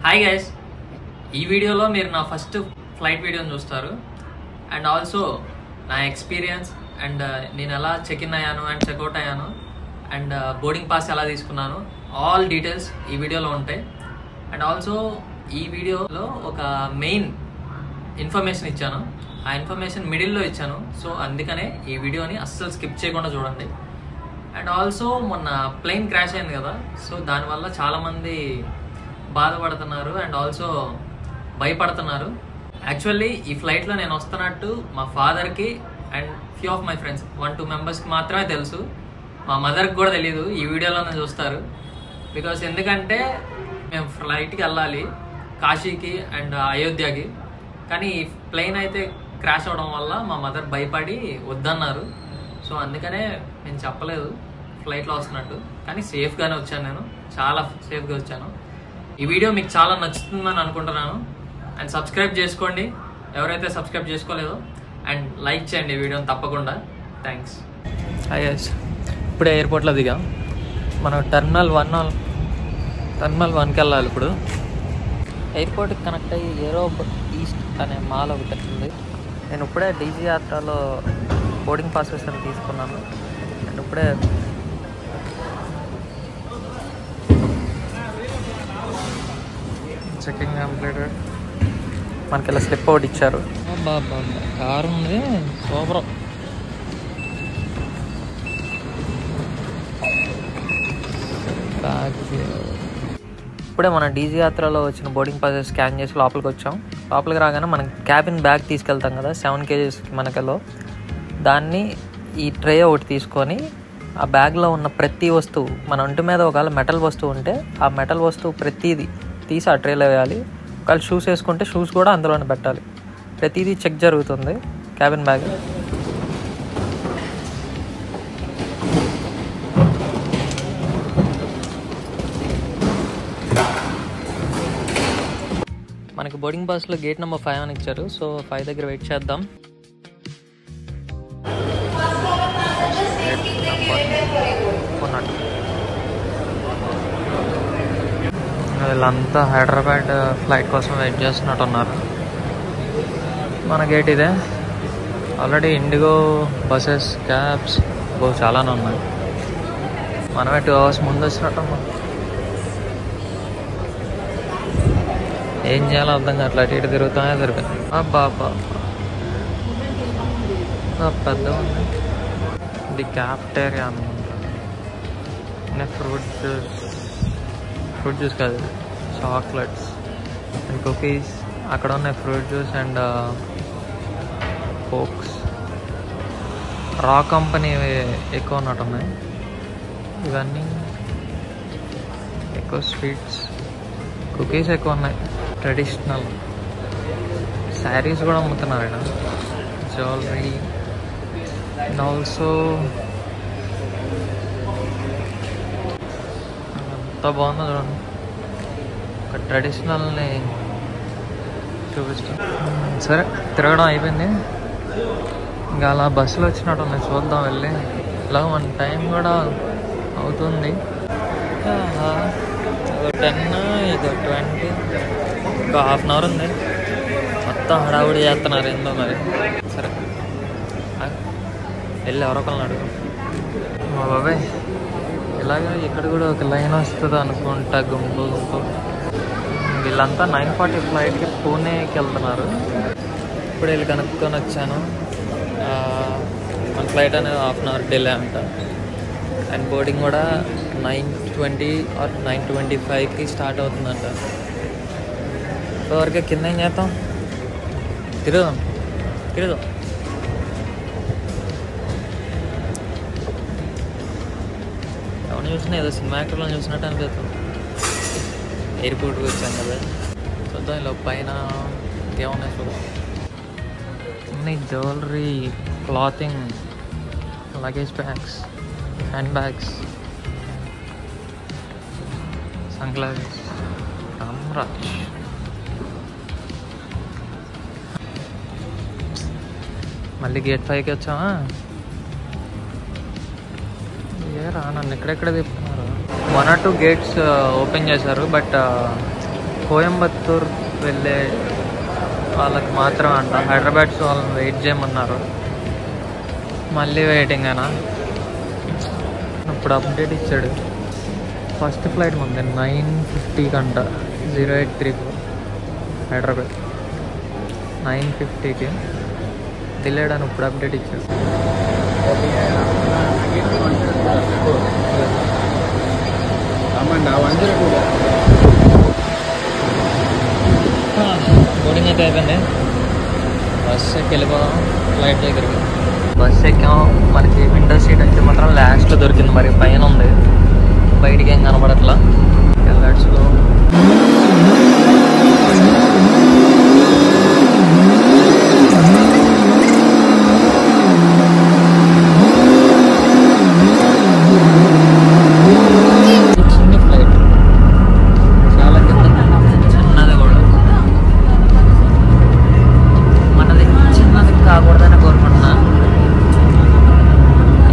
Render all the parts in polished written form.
Hi guys, ఈ వీడియోలో మీరు నా ఫస్ట్ ఫ్లైట్ వీడియోని చూస్తారు. అండ్ ఆల్సో నా ఎక్స్పీరియన్స్ అండ్ నేను ఎలా చెక్ ఇన్ అయ్యాను అండ్ చెక్అవుట్ అయ్యాను అండ్ బోర్డింగ్ పాస్ ఎలా తీసుకున్నాను, ఆల్ డీటెయిల్స్ ఈ వీడియోలో ఉంటాయి. అండ్ ఆల్సో ఈ వీడియోలో ఒక మెయిన్ ఇన్ఫర్మేషన్ ఇచ్చాను, ఆ ఇన్ఫర్మేషన్ మిడిల్లో ఇచ్చాను. సో అందుకనే ఈ వీడియోని అస్సలు స్కిప్ చేయకుండా చూడండి. అండ్ ఆల్సో మొన్న ప్లేన్ క్రాష్ అయింది కదా, సో దానివల్ల చాలామంది బాధపడుతున్నారు అండ్ ఆల్సో భయపడుతున్నారు. యాక్చువల్లీ ఈ ఫ్లైట్లో నేను వస్తున్నట్టు మా ఫాదర్కి and few of my friends 1-2 మెంబర్స్కి మాత్రమే తెలుసు. మా మదర్కి కూడా తెలియదు, ఈ వీడియోలోనే చూస్తారు. బికాస్ ఎందుకంటే మేము ఫ్లైట్కి వెళ్ళాలి కాశీకి అండ్ అయోధ్యకి, కానీ ఈ ప్లేన్ అయితే క్రాష్ అవ్వడం వల్ల మా మదర్ భయపడి వద్దన్నారు. సో అందుకనే నేను చెప్పలేదు ఫ్లైట్లో వస్తున్నట్టు, కానీ సేఫ్గానే వచ్చాను. నేను చాలా సేఫ్గా వచ్చాను. ఈ వీడియో మీకు చాలా నచ్చుతుందని అనుకుంటున్నాను. అండ్ సబ్స్క్రైబ్ చేసుకోండి ఎవరైతే సబ్స్క్రైబ్ చేసుకోలేదో, అండ్ లైక్ చేయండి ఈ వీడియోని తప్పకుండా. థ్యాంక్స్. హాయ్ గైస్, ఇప్పుడే ఎయిర్పోర్ట్లో దిగాం. మనం టర్మినల్ 1కి వెళ్ళాలి. ఇప్పుడు ఎయిర్పోర్ట్కి కనెక్ట్ అయ్యి ఏరో ఈస్ట్ అనే మాల్ ఒకటి ఉంది. నేను ఇప్పుడే డీజీ యాత్రలో బోర్డింగ్ పాస్ తీసుకున్నాను. అండ్ ఇప్పుడే చెకింగ్ కంప్లీటెడ్. మనకి ఇలా స్లిప్ అవుట్ ఇచ్చారు. బాబా కారు ఉంది, సూపర్. ఇప్పుడే మన డీజీ యాత్రలో వచ్చిన బోర్డింగ్ పాస్ స్కాన్ చేసి లోపలికి వచ్చాం. లోపలికి రాగానే మనం క్యాబిన్ బ్యాగ్ తీసుకెళ్తాం కదా 7 kgsకి మనకలో, దాన్ని ఈ ట్రే ఒకటి తీసుకొని ఆ బ్యాగ్లో ఉన్న ప్రతి వస్తువు, మన ఒంటి మీద ఒకవేళ మెటల్ వస్తువు ఉంటే ఆ మెటల్ వస్తువు ప్రతిదీ తీసి ఆ ట్రేలో వేయాలి. ఒకవేళ షూస్ వేసుకుంటే షూస్ కూడా అందులోనే పెట్టాలి. ప్రతిదీ చెక్ జరుగుతుంది క్యాబిన్ బ్యాగ్. మనకి బోర్డింగ్ పాస్లో గేట్ నెంబర్ 5 అని ఇచ్చారు. సో 5 దగ్గర వెయిట్ చేద్దాం. వీళ్ళంతా హైదరాబాద్ ఫ్లైట్ కోసం వెయిట్ చేస్తున్నట్టున్నారు. మన గేట్ ఇదే. ఆల్రెడీ ఇండిగో బస్సెస్, క్యాబ్స్ చాలానే ఉన్నాయి. మనమే 2 hours ముందు వచ్చినట్టు. ఏం చేయాలో అర్థం కాదు, అట్లా ఇటు తిరుగుతానే తిరుగుతాయి. బాబా పెద్ద ఉంది. ఇది క్యాఫ్టేరియా అనుకుంటా. ఫ్రూట్ జ్యూస్ కాదు, చాక్లెట్స్ అండ్ కుకీస్. అక్కడ ఉన్నాయి ఫ్రూట్ జ్యూస్ అండ్ కోక్స్. రా కంపెనీ ఎక్కువ ఉన్నట్టున్నాయి. ఇవన్నీ ఎక్కువ స్వీట్స్, కుకీస్ ఎక్కువ ఉన్నాయి. ట్రెడిషనల్ శారీస్ కూడా అమ్ముతున్నారు ఇక్కడ. జ్యువెలరీ అండ్ ఆల్సో ఎంత బాగుందో చూడండి. ఒక ట్రెడిషనల్ని చూపిస్తాం. సరే, తిరగడం అయిపోయింది. ఇంకా అలా బస్సులు వచ్చినట్టు ఉన్నాయి, చూద్దాం వెళ్ళి. ఇలా మన టైం కూడా అవుతుంది. 10, ఇదో 20, ఇంకా 1/2 hour ఉంది. మొత్తం హడావుడి చేస్తున్నారు ఏందో మరి. సరే వెళ్ళి ఎవరొకరిని అడుగు. మా బాబాయ్ ఇలాగ ఇక్కడ కూడా ఒక లైన్ వస్తుంది అనుకుంటా, గుంపు. వీళ్ళంతా 9:40 ఫ్లైట్కి పూణేకి వెళ్తున్నారు. ఇప్పుడు వెళ్ళి కనుక్కొని వచ్చాను. మన ఫ్లైట్ అనేది 1/2 hour డిలే అంట. అండ్ బోర్డింగ్ కూడా 9:20 or 9:25కి స్టార్ట్ అవుతుందంట. వరకు కింద ఏం చేస్తాం, తిరుగుదాం. ఎవరిని చూసినా ఏదో సినిమా యాక్టర్లో చూసినట్టు అనిపిస్తుంది. ఎయిర్పోర్ట్కి వచ్చాం కదా, చూద్దాం. ఇలా పైన ఇంకేమున్నాయి చూద్దాం. అన్ని jewellery, clothing, luggage bags, hand bags, sunglasses, Ramraj. మళ్ళీ గేట్ 5కి వచ్చామా. నన్ను ఎక్కడెక్కడ తిప్పుతున్నారు. 1 or 2 గేట్స్ ఓపెన్ చేశారు, బట్ కోయంబత్తూర్ వెళ్ళే వాళ్ళకి మాత్రం అంట, హైదరాబాద్ వాళ్ళని వెయిట్ చేయమన్నారు. మళ్ళీ వెయిటింగ్ అయినా. ఇప్పుడు అప్డేట్ ఇచ్చాడు, ఫస్ట్ ఫ్లైట్ ఉంది 9:50 కంట, 0834 హైదరాబాద్ 9:50కి డిలేడ్ అని ఇప్పుడు అప్డేట్ ఇచ్చాడు. బోర్డింగ్ అయితే అయిపోయింది. బస్ ఎక్కి వెళ్ళిపోదాం ఫ్లైట్ దగ్గరికి. బస్ ఎక్కాం. మనకి విండో సీట్ అయితే మాత్రం లాస్ట్లో దొరికింది. మరి పైన ఉంది, బయటికి ఏం కనబడట్లా. Let's go. చిన్న ఫ్లైట్, చాలా కింద, చిన్నది కూడా. మనది చిన్నది కాకూడదని కోరుకుంటున్నా.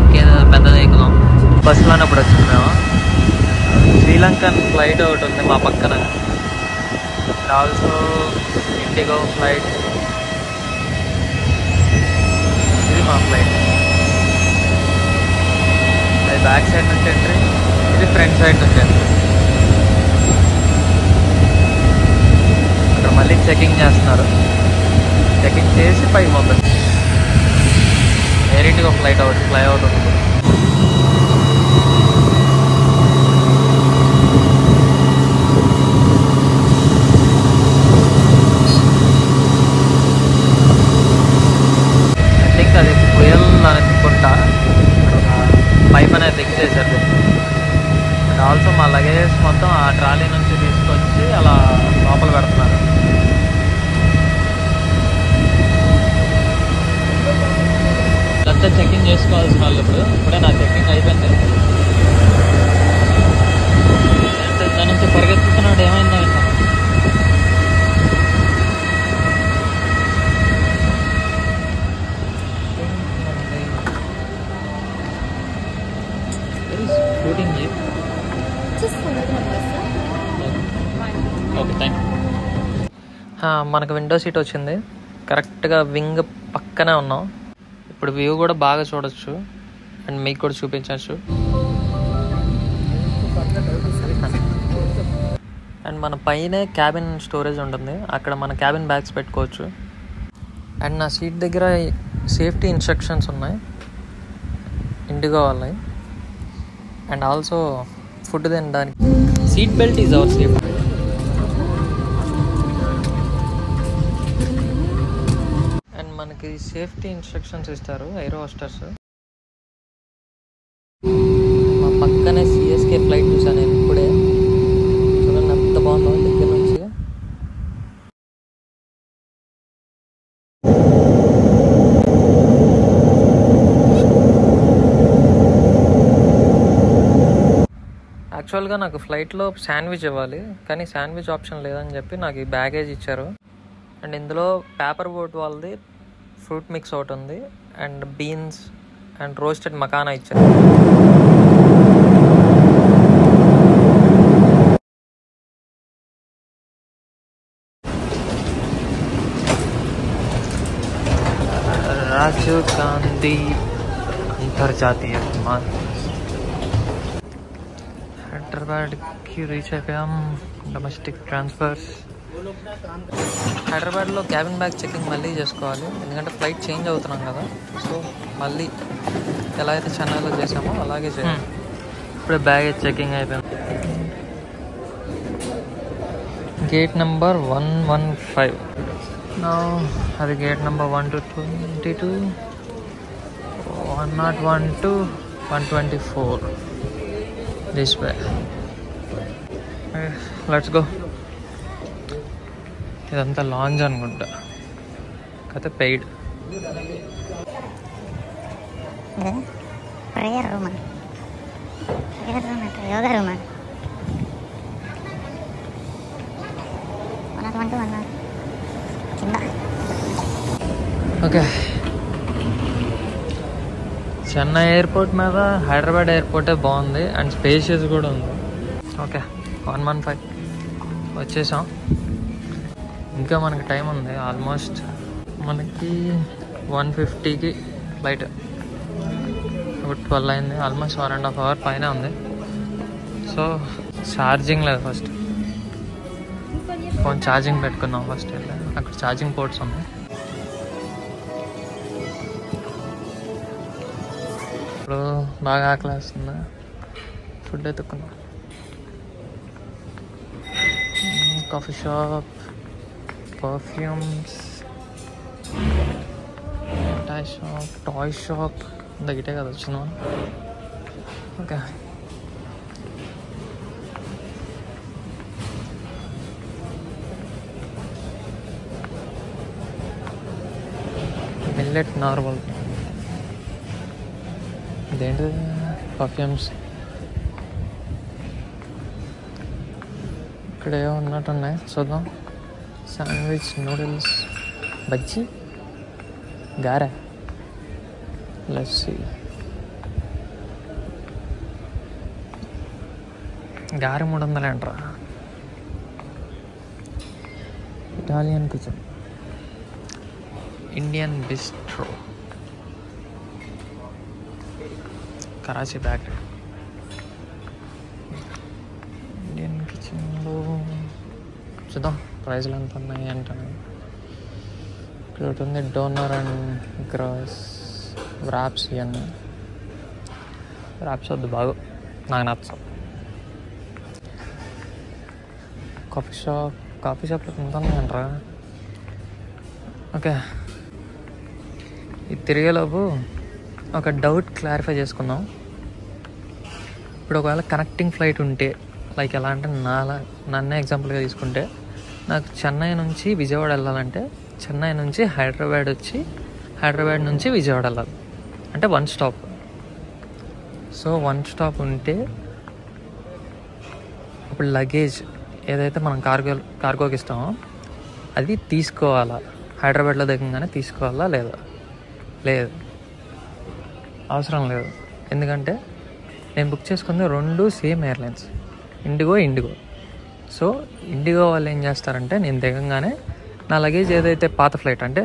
ఇంకేదో పెద్దది ఎక్కుదాం. బస్సులోనే ఇప్పుడు వచ్చింది మేము. శ్రీలంకన్ ఫ్లైట్ ఒకటి ఉంది మా పక్కన. Also IndiGo flight. ఇది మా ఫ్లైట్. అది బ్యాక్ సైడ్ నుంచి ఎంట్రీ, ఇది ఫ్రంట్ సైడ్ నుంచి ఎంట్రీ. అక్కడ మళ్ళీ చెకింగ్ చేస్తున్నారు. చెకింగ్ చేసి పైకి పంపిస్తారు. Air IndiGo flight out fly out ఉంది. అది ఫ్యూయల్ అనుకుంటా, పైప్ అనేది ఫిక్స్ చేశారు. అండ్ ఆల్సో మా లగేజ్ మొత్తం ఆ ట్రాలీ నుంచి తీసుకొచ్చి అలా లోపల పెడుతున్నారు. ఇదంతా చెకింగ్ చేసుకోవాల్సిన వాళ్ళు. ఇప్పుడే నా చెకింగ్ అయిపోయింది. దాని నుంచి పరిగెత్తుతున్నాడు, ఏమైందో ఇంకా. మనకు విండో సీట్ వచ్చింది. కరెక్ట్గా వింగ్ పక్కనే ఉన్నాం. ఇప్పుడు వ్యూ కూడా బాగా చూడొచ్చు అండ్ మీకు కూడా చూపించవచ్చు. అండ్ మన పైనే క్యాబిన్ స్టోరేజ్ ఉంటుంది, అక్కడ మన క్యాబిన్ బ్యాగ్స్ పెట్టుకోవచ్చు. అండ్ నా సీట్ దగ్గర సేఫ్టీ ఇన్స్ట్రక్షన్స్ ఉన్నాయి, ఇండిగో వాళ్ళవి. అండ్ ఆల్సో ఫుడ్ తినడానికి seat belt is our safety. And మనకి సేఫ్టీ ఇన్స్ట్రక్షన్స్ ఇస్తారు ఎయిర్ హోస్టర్స్. మా పక్కనే సిఎస్కే ఫ్లైట్ చూసాను నేను ఇప్పుడే. చూడండి ఎంత బాగుందో దగ్గర నుంచి. యాక్చువల్గా నాకు ఫ్లైట్లో శాండ్విచ్ ఇవ్వాలి, కానీ శాండ్విచ్ ఆప్షన్ లేదని చెప్పి నాకు ఈ బ్యాగేజ్ ఇచ్చారు. అండ్ ఇందులో పేపర్ బోట్ వాళ్ళది ఫ్రూట్ మిక్స్ ఒకటి ఉంది, and beans and roasted makhana ఇచ్చారు. రాజీవ్ గాంధీ అంతర్జాతీయ విమానం హైదరాబాద్కి రీచ్ అయిపోయాం. Domestic transfers. హైదరాబాద్లో క్యాబిన్ బ్యాగ్ చెకింగ్ మళ్ళీ చేసుకోవాలి, ఎందుకంటే ఫ్లైట్ చేంజ్ అవుతున్నాం కదా. సో మళ్ళీ ఎలా అయితే చెన్నైలో చేసామో అలాగే చేయాలి. ఇప్పుడే బ్యాగేజ్ చెకింగ్ అయిపోయింది. Gate number 115. అది gate number 122, 101 to 124. This way. Let's go. ఇదంతా లాంజ్ అనుకుంటా, కథ paid. Prayer room, yoga room. 101 కింద. ఓకే, చెన్నై ఎయిర్పోర్ట్ మీద హైదరాబాద్ ఎయిర్పోర్టే బాగుంది అండ్ స్పేషియస్ కూడా ఉంది. ఓకే, 115. వచ్చేసాం. ఇంకా మనకి టైం ఉంది. ఆల్మోస్ట్ మనకి 1:50కి ఫ్లైట్. ఇప్పుడు 12 అయింది. ఆల్మోస్ట్ 1.5 hour పైన ఉంది. సో ఛార్జింగ్ లేదు. ఫస్ట్ ఫోన్ ఛార్జింగ్ పెట్టుకున్నాం. ఫస్ట్ వెళ్ళి అక్కడ ఛార్జింగ్ పోర్ట్స్ ఉన్నాయి. ఇప్పుడు బాగా ఆకలి వేస్తుంది. ఫుడ్ ఎత్తుకున్నాం. Coffee shop, perfumes, toy shop దగ్గరే కదా వచ్చిన. Okay, millet normal. ఇదేంటి? పర్ఫ్యూమ్స్. ఇక్కడ ఏమో ఉన్నట్టున్నాయి, చూద్దాం. శాండ్విచ్, నూడిల్స్, బజ్జీ, గారె, లస్సీ. గారె 300 అంటారా? Italian kitchen, Indian bistro, Karachi bakery. Indian కిచెన్లో చూద్దాం ప్రైజ్లు ఎంత ఉన్నాయి అంటాను. ఇక్కడ ఒకటి ఉంది, డోనర్ అండ్ గ్రాస్ ర్యాప్స్. ఇవన్నీ ర్యాప్స్ వద్దు, బాగు, నాకు నచ్చవు. కాఫీ షాప్లో ఎంత ఉన్నాయంటారా? ఓకే, ఇది తిరిగేలోపు ఒక డౌట్ క్లారిఫై చేసుకుందాం. ఇప్పుడు ఒకవేళ కనెక్టింగ్ ఫ్లైట్ ఉంటే, లైక్ ఎలా అంటే నన్నే ఎగ్జాంపుల్గా తీసుకుంటే, నాకు చెన్నై నుంచి విజయవాడ వెళ్ళాలంటే చెన్నై నుంచి హైదరాబాద్ వచ్చి హైదరాబాద్ నుంచి విజయవాడ వెళ్ళాలి అంటే 1 stop. సో 1 stop ఉంటే ఇప్పుడు లగేజ్ ఏదైతే మనం కార్గోకి ఇస్తామో అది తీసుకోవాలా? హైదరాబాద్లో దిగంగానే తీసుకోవాలా లేదా? లేదు, అవసరం లేదు. ఎందుకంటే నేను బుక్ చేసుకుంది 2 same airlines, IndiGo. So IndiGo వాళ్ళు ఏం చేస్తారంటే, నేను దిగంగానే నా లగేజ్ ఏదైతే పాత ఫ్లైట్ అంటే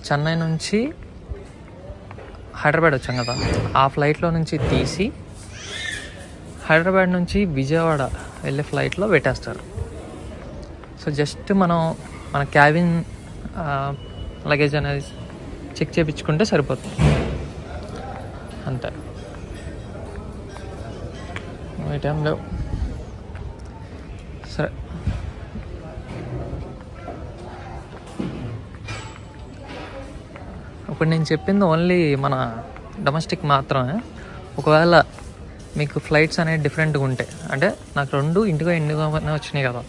చెన్నై నుంచి హైదరాబాద్ వచ్చాం కదా, ఆ ఫ్లైట్లో నుంచి తీసి హైదరాబాద్ నుంచి విజయవాడ వెళ్ళే ఫ్లైట్లో పెట్టేస్తారు. సో జస్ట్ మన క్యాబిన్ లగేజ్ అనేది చెక్ చేయించుకుంటే సరిపోతుంది, అంతే. ఈ టైంలో సరే, ఇప్పుడు నేను చెప్పింది ఓన్లీ మన డొమెస్టిక్ మాత్రమే. ఒకవేళ మీకు ఫ్లైట్స్ అనేవి డిఫరెంట్గా ఉంటాయి అంటే, నాకు 2 ఇండిగో వచ్చినాయి కదా,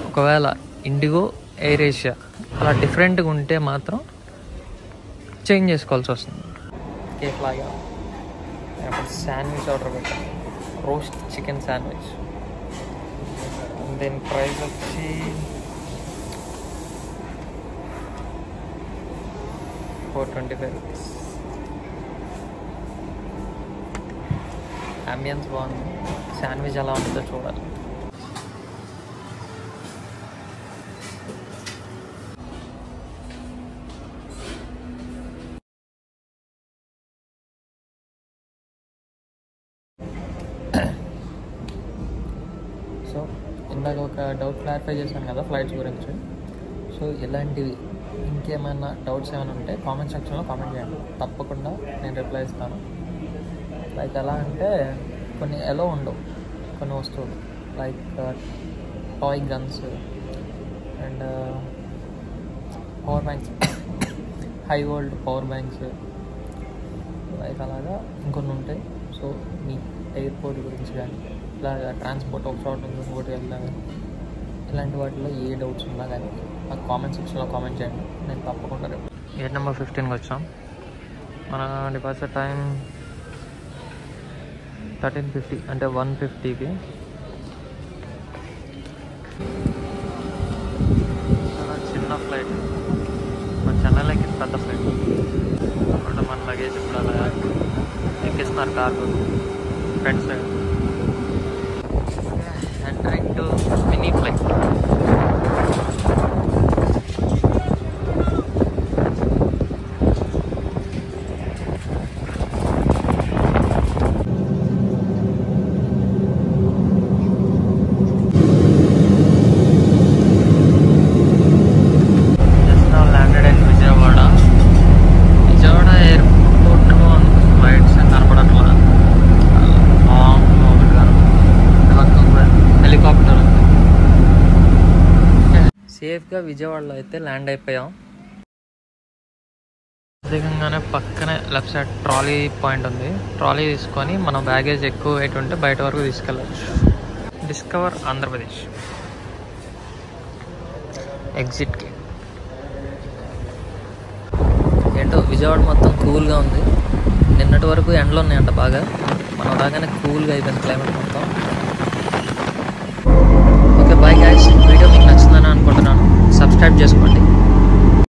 ఒకవేళ ఇండిగో, ఎయిర్ ఏషియా అలా డిఫరెంట్గా ఉంటే మాత్రం చేంజ్ చేసుకోవాల్సి వస్తుంది. కేక్ లాగా శాండ్విచ్ ఆర్డర్ పెట్టాను, రోస్ట్ చికెన్ శాండ్విచ్. దీని ప్రైస్ వచ్చి $425. అంబియన్స్ బాగుంది. శాండ్విచ్ ఎలా ఉంటుందో చూడాలి. సో ఇందాక ఒక డౌట్ క్లారిఫై చేశాను కదా ఫ్లైట్స్ గురించి. సో ఇలాంటివి ఇంకేమైనా డౌట్స్ ఏమైనా ఉంటే కామెంట్ సెక్షన్లో కామెంట్ చేయండి, తప్పకుండా నేను రిప్లై ఇస్తాను. లైక్ ఎలా అంటే, కొన్ని ఎలా ఉండవు కొన్ని వస్తువులు, like toy guns and power banks, high volt power banks, like అలాగా ఇంకొన్ని ఉంటాయి. సో మీ ఎయిర్పోర్ట్ గురించి కానీ ఇలాగా ట్రాన్స్పోర్ట్ ఒక చోట నుంచి ఇంకోటి వెళ్ళినా కానీ ఇలాంటి వాటిలో ఏ డౌట్స్ ఉన్నా కానీ నాకు కామెంట్ సెక్షన్లో కామెంట్ చేయండి, నేను తప్పకుండా రేపు. గేట్ నెంబర్ 15కి వచ్చాం. మన డిపార్చర్ టైం 13:50 అంటే 1:50కి. చాలా చిన్న ఫ్లైట్, మన చెన్నైలోకి పెద్ద ఫ్లైట్. అక్కడ మన లగేజ్ ఇప్పుడు అలా ఎక్కిస్తున్నారు cargo front side. Entering to సేఫ్గా విజయవాడలో అయితే ల్యాండ్ అయిపోయాం. దిగంగానే పక్కనే లెఫ్ట్ సైడ్ ట్రాలీ పాయింట్ ఉంది. ట్రాలీ తీసుకొని మనం బ్యాగేజ్ ఎక్కువ వెయిట్ ఉంటే బయట వరకు తీసుకెళ్ళచ్చు. డిస్కవర్ ఆంధ్రప్రదేశ్ ఎగ్జిట్కి. ఏంటో విజయవాడ మొత్తం కూల్గా ఉంది. నిన్నటి వరకు ఎండలు ఉన్నాయంట బాగా. మనం రాగానే కూల్గా అయిపోయింది క్లైమేట్ మొత్తం. ఓకే బాయ్ గైస్, వీడియో మీకు నచ్చిందని అనుకుంటున్నాను. సబ్స్క్రైబ్ చేసుకోండి.